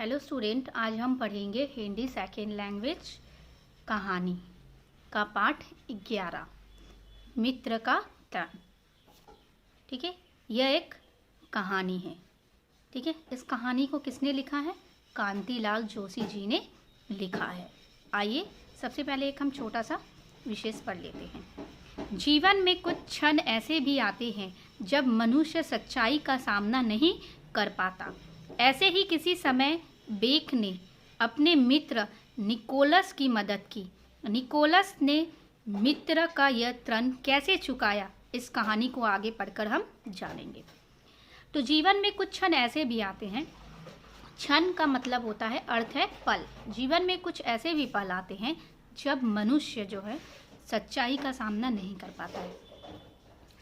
Hello student, आज हम पढ़ेंगे हिंदी सेकेंड लैंग्वेज कहानी का पाठ 11 मित्र का तन। ठीक है, यह एक कहानी है। ठीक है, इस कहानी को किसने लिखा है? कांतिलाल जोशी जी ने लिखा है। आइए सबसे पहले एक हम छोटा सा विशेष पढ़ लेते हैं। जीवन में कुछ क्षण ऐसे भी आते हैं जब मनुष्य सच्चाई का सामना नहीं कर पाता। ऐसे ही किसी समय बेक ने अपने मित्र निकोलस की मदद की। निकोलस ने मित्र का यह ऋण कैसे चुकाया, इस कहानी को आगे पढ़कर हम जानेंगे। तो जीवन में कुछ क्षण ऐसे भी आते हैं। क्षण का मतलब होता है, अर्थ है पल। जीवन में कुछ ऐसे भी पल आते हैं जब मनुष्य जो है सच्चाई का सामना नहीं कर पाता है।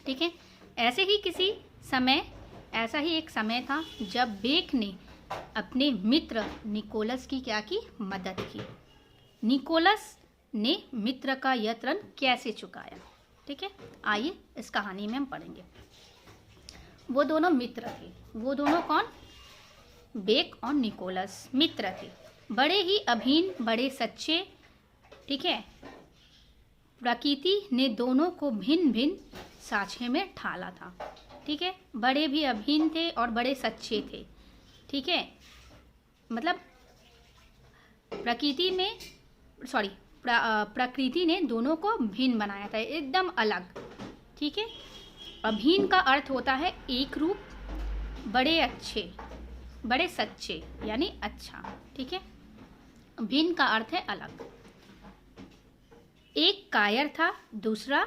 ठीक है, ऐसे ही किसी समय ऐसा ही एक समय था जब बेक ने अपने मित्र निकोलस की क्या की? मदद की। निकोलस ने मित्र का यह ऋण कैसे चुकाया? ठीक है, आइए इस कहानी में हम पढ़ेंगे। वो दोनों मित्र थे। वो दोनों कौन? बेक और निकोलस मित्र थे। बड़े ही अभिन्न, बड़े सच्चे। ठीक है, प्रकृति ने दोनों को भिन्न भिन्न साँचे में ढाला था। ठीक है, बड़े भी अभिन्न थे और बड़े सच्चे थे। ठीक है, मतलब प्रकृति ने दोनों को भिन्न बनाया था, एकदम अलग। ठीक है, अभिन्न का अर्थ होता है एक रूप, बड़े अच्छे, बड़े सच्चे यानी अच्छा। ठीक है, भिन्न का अर्थ है अलग। एक कायर था, दूसरा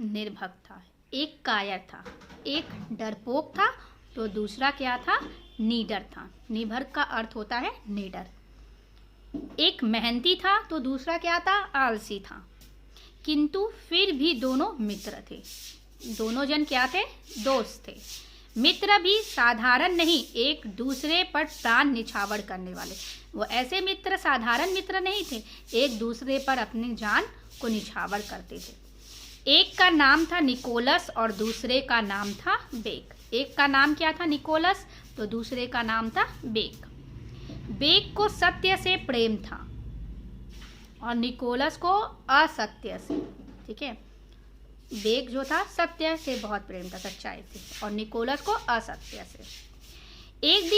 निर्भक था। एक कायर था, एक डरपोक था, तो दूसरा क्या था? निडर था। निर्भक का अर्थ होता है निडर। एक मेहनती था तो दूसरा क्या था? आलसी था। किंतु फिर भी दोनों मित्र थे। दोनों जन क्या थे? दोस्त थे। मित्र भी साधारण नहीं, एक दूसरे पर प्राण निछावर करने वाले। वो ऐसे मित्र साधारण मित्र नहीं थे, एक दूसरे पर अपनी जान को निछावर करते थे। एक का नाम था निकोलस और दूसरे का नाम था बेक। एक का नाम क्या था? निकोलस, तो दूसरे का नाम था बेक। बेक को सत्य से प्रेम था और निकोलस को असत्य से। ठीक है, बेक जो था सत्य से बहुत प्रेम था, सच्चाई से, और निकोलस को असत्य से। एक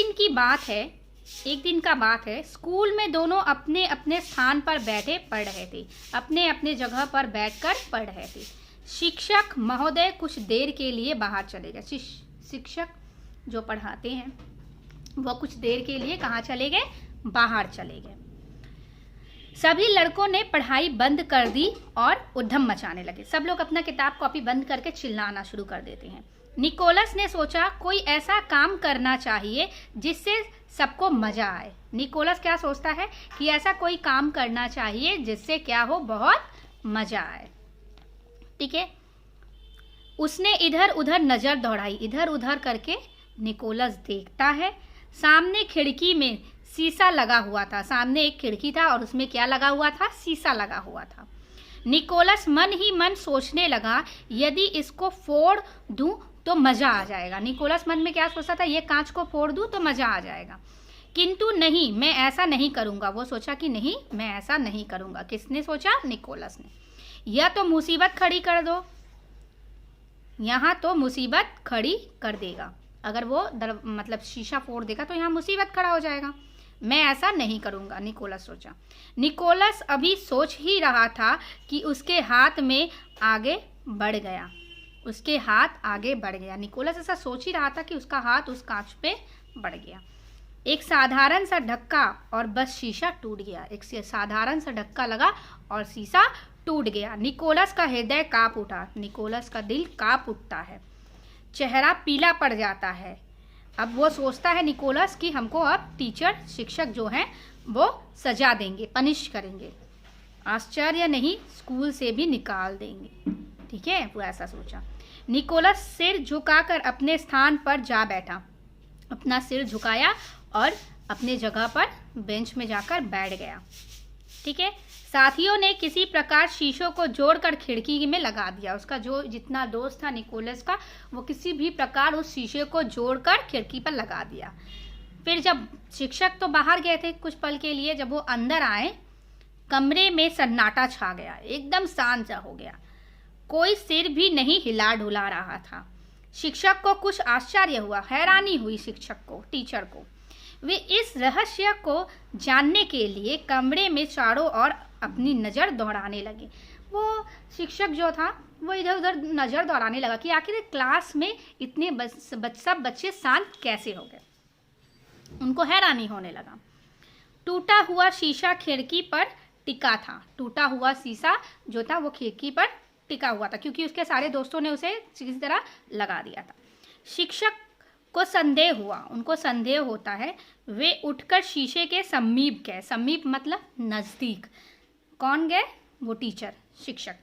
दिन का बात है, स्कूल में दोनों अपने अपने स्थान पर बैठे पढ़ रहे थे। अपने अपने जगह पर बैठकर पढ़ रहे थे। शिक्षक महोदय कुछ देर के लिए बाहर चले गए। शिक्षक जो पढ़ाते हैं वो कुछ देर के लिए कहाँ चले गए? बाहर चले गए। सभी लड़कों ने पढ़ाई बंद कर दी और उधम मचाने लगे। सब लोग अपना किताब कॉपी बंद करके चिल्लाना शुरू कर देते हैं। निकोलस ने सोचा कोई ऐसा काम करना चाहिए जिससे सबको मजा आए। निकोलस क्या सोचता है कि ऐसा कोई काम करना चाहिए जिससे क्या हो? बहुत मजा आए। ठीक है, उसने इधर उधर नजर दौड़ाई। इधर उधर करके निकोलस देखता है, सामने खिड़की में शीशा लगा हुआ था। सामने एक खिड़की था और उसमें क्या लगा हुआ था? शीशा लगा हुआ था। निकोलस मन ही मन सोचने लगा, यदि इसको फोड़ दूं तो मजा आ जाएगा। निकोलस मन में क्या सोचता था? ये कांच को फोड़ दूं तो मजा आ जाएगा। किंतु नहीं, मैं ऐसा नहीं करूंगा। वो सोचा कि नहीं, मैं ऐसा नहीं करूंगा। किसने सोचा? निकोलस ने। यह तो मुसीबत खड़ी कर दो, यहाँ तो मुसीबत खड़ी कर देगा। अगर वो मतलब शीशा फोड़ देगा तो यहाँ मुसीबत खड़ा हो जाएगा। मैं ऐसा नहीं करूँगा, निकोलस सोचा। निकोलस अभी सोच ही रहा था कि उसके हाथ में आगे बढ़ गया। उसके हाथ आगे बढ़ गया। निकोलस ऐसा सोच ही रहा था कि उसका हाथ उस कांच पे बढ़ गया। एक साधारण सा धक्का और बस शीशा टूट गया। एक साधारण सा धक्का लगा और शीशा टूट गया। निकोलस का हृदय कांप उठा। निकोलस का दिल कांप उठता है, चेहरा पीला पड़ जाता है। अब वो सोचता है निकोलस कि हमको अब टीचर, शिक्षक जो हैं वो सजा देंगे, पनिश करेंगे। आश्चर्य नहीं, स्कूल से भी निकाल देंगे। ठीक है, वो ऐसा सोचा। निकोलस सिर झुकाकर अपने स्थान पर जा बैठा। अपना सिर झुकाया और अपने जगह पर बेंच में जाकर बैठ गया। ठीक है, साथियों ने किसी प्रकार शीशों को जोड़कर खिड़की में लगा दिया। उसका जो जितना दोस्त था निकोलस का, वो किसी भी प्रकार उस शीशे को जोड़कर खिड़की पर लगा दिया। फिर जब शिक्षक तो बाहर गए थे कुछ पल के लिए, जब वो अंदर आए कमरे में सन्नाटा छा गया, एकदम शांत सा हो गया। कोई सिर भी नहीं हिला डुला रहा था। शिक्षक को कुछ आश्चर्य हुआ, हैरानी हुई शिक्षक को, टीचर को। वे इस रहस्य को जानने के लिए कमरे में चारों ओर अपनी नज़र दौड़ाने लगे। वो शिक्षक जो था वो इधर उधर नज़र दौड़ाने लगा कि आखिर क्लास में इतने सब बच्चे शांत कैसे हो गए। उनको हैरानी होने लगा। टूटा हुआ शीशा खिड़की पर टिका था। टूटा हुआ शीशा जो था वो खिड़की पर टिका हुआ था, क्योंकि उसके सारे दोस्तों ने उसे किसी तरह लगा दिया था। शिक्षक को संदेह हुआ, उनको संदेह होता है। वे उठकर शीशे के समीप गए। समीप मतलब नज़दीक। कौन गए? वो टीचर, शिक्षक।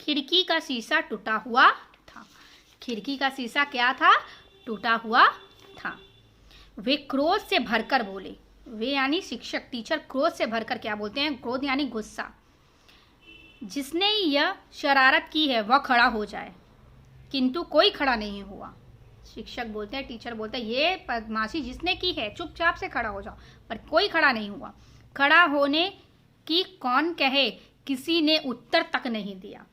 खिड़की का शीशा टूटा हुआ था। खिड़की का शीशा क्या था? टूटा हुआ था। वे क्रोध से भरकर बोले। वे यानी शिक्षक, टीचर क्रोध से भरकर क्या बोलते हैं? क्रोध यानी गुस्सा। जिसने यह शरारत की है वह खड़ा हो जाए। किंतु कोई खड़ा नहीं हुआ। शिक्षक बोलते हैं, टीचर बोलते हैं, ये बदमाशी जिसने की है चुपचाप से खड़ा हो जाओ, पर कोई खड़ा नहीं हुआ। खड़ा होने की कौन कहे? किसी ने उत्तर तक नहीं दिया।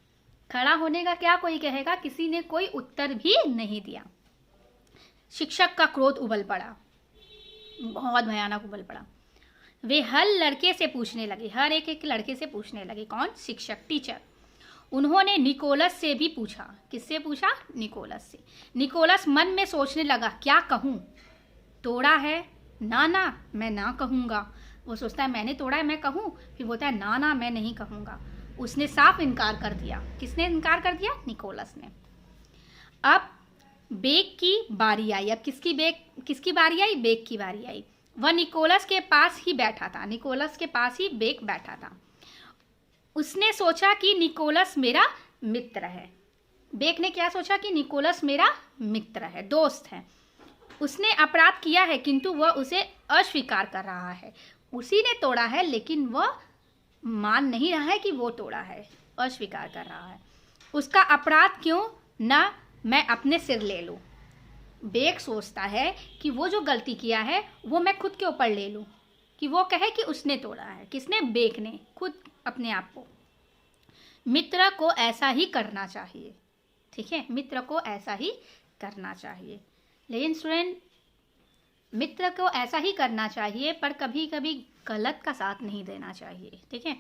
खड़ा होने का क्या कोई कहेगा? किसी ने कोई उत्तर भी नहीं दिया। शिक्षक का क्रोध उबल पड़ा, बहुत भयानक उबल पड़ा। वे हर लड़के से पूछने लगे, हर एक लड़के से पूछने लगे। कौन? शिक्षक, टीचर। उन्होंने निकोलस से भी पूछा। किससे पूछा? निकोलस से। निकोलस मन में सोचने लगा, क्या कहूँ? तोड़ा है? ना, मैं ना कहूँगा। वो सोचता है मैंने तोड़ा है, मैं कहूँ? फिर बोलता है ना, मैं नहीं कहूँगा। उसने साफ इनकार कर दिया। किसने इनकार कर दिया? निकोलस ने। अब बेक की बारी आई। अब किसकी बारी आई? बेक की बारी आई। वह निकोलस के पास ही बैठा था। निकोलस के पास ही बेक बैठा था। उसने सोचा कि निकोलस मेरा मित्र है। बेक ने क्या सोचा? कि निकोलस मेरा मित्र है, दोस्त है। उसने अपराध किया है किंतु वह उसे अस्वीकार कर रहा है। उसी ने तोड़ा है लेकिन वह मान नहीं रहा है कि वो तोड़ा है, अस्वीकार कर रहा है। उसका अपराध क्यों न मैं अपने सिर ले लूं। बेक सोचता है कि वो जो गलती किया है वो मैं खुद के ऊपर ले लूं, कि वो कहे कि उसने तोड़ा है। किसने? बेक ने, खुद अपने आप को। मित्र को ऐसा ही करना चाहिए, ठीक है? मित्र को ऐसा ही करना चाहिए। लेकिन स्टूडेंट, मित्र को ऐसा ही करना चाहिए पर कभी कभी गलत का साथ नहीं देना चाहिए, ठीक है?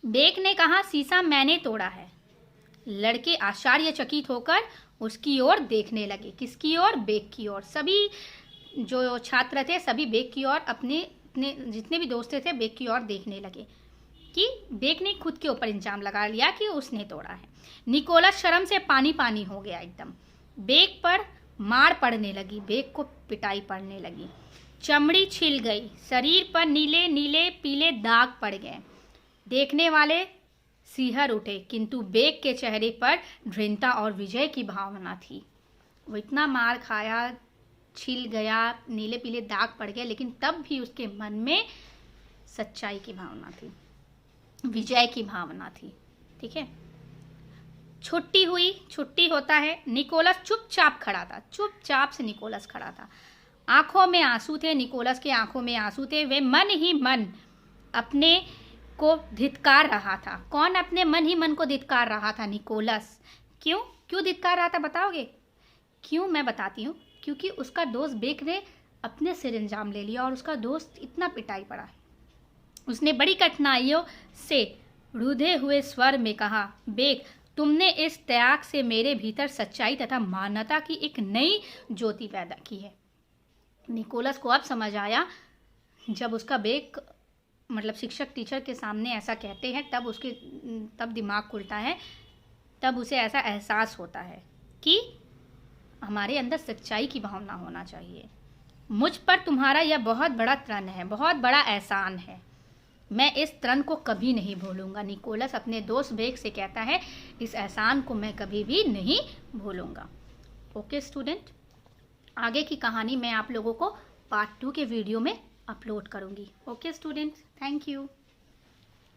बेक ने कहा, शीशा मैंने तोड़ा है। लड़के आश्चर्यचकित होकर उसकी ओर देखने लगे। किसकी ओर? बेक की ओर। सभी जो छात्र थे सभी बेक की ओर, अपने जितने भी दोस्त थे बेक की ओर देखने लगे कि बेक ने खुद के ऊपर इल्जाम लगा लिया कि उसने तोड़ा है। निकोलस शर्म से पानी पानी हो गया एकदम। बेक पर मार पड़ने लगी, बेक को पिटाई पड़ने लगी। चमड़ी छिल गई, शरीर पर नीले नीले पीले दाग पड़ गए। देखने वाले सिहर उठे, किंतु बेक के चेहरे पर दृढ़ता और विजय की भावना थी। वो इतना मार खाया, छिल गया, नीले पीले दाग पड़ गए, लेकिन तब भी उसके मन में सच्चाई की भावना थी, विजय की भावना थी, ठीक है? छुट्टी हुई, छुट्टी होता है। निकोलस चुपचाप खड़ा था, चुपचाप से निकोलस खड़ा था। आंखों में आंसू थे, निकोलस के आंखों में आंसू थे। वे मन ही मन अपने को धिक्कार रहा था। कौन अपने मन ही मन को धिक्कार रहा था? निकोलस। क्यों धिक्कार रहा था बताओगे? क्यों? मैं बताती हूँ। क्योंकि उसका दोस्त बेक ने अपने सिर इल्जाम ले लिया और उसका दोस्त इतना पिटाई पड़ा। उसने बड़ी कठिनाइयों से रुधे हुए स्वर में कहा, बेक, तुमने इस त्याग से मेरे भीतर सच्चाई तथा मानवता की एक नई ज्योति पैदा की है। निकोलस को अब समझ आया, जब उसका बेक मतलब शिक्षक टीचर के सामने ऐसा कहते हैं तब दिमाग खुलता है, तब उसे ऐसा एहसास होता है कि हमारे अंदर सच्चाई की भावना होना चाहिए। मुझ पर तुम्हारा यह बहुत बड़ा ऋण है, बहुत बड़ा एहसान है। मैं इस ऋण को कभी नहीं भूलूंगा। निकोलस अपने दोस्त बेक से कहता है, इस एहसान को मैं कभी भी नहीं भूलूंगा। ओके स्टूडेंट, आगे की कहानी मैं आप लोगों को पार्ट 2 के वीडियो में अपलोड करूंगी। Okay students, thank you.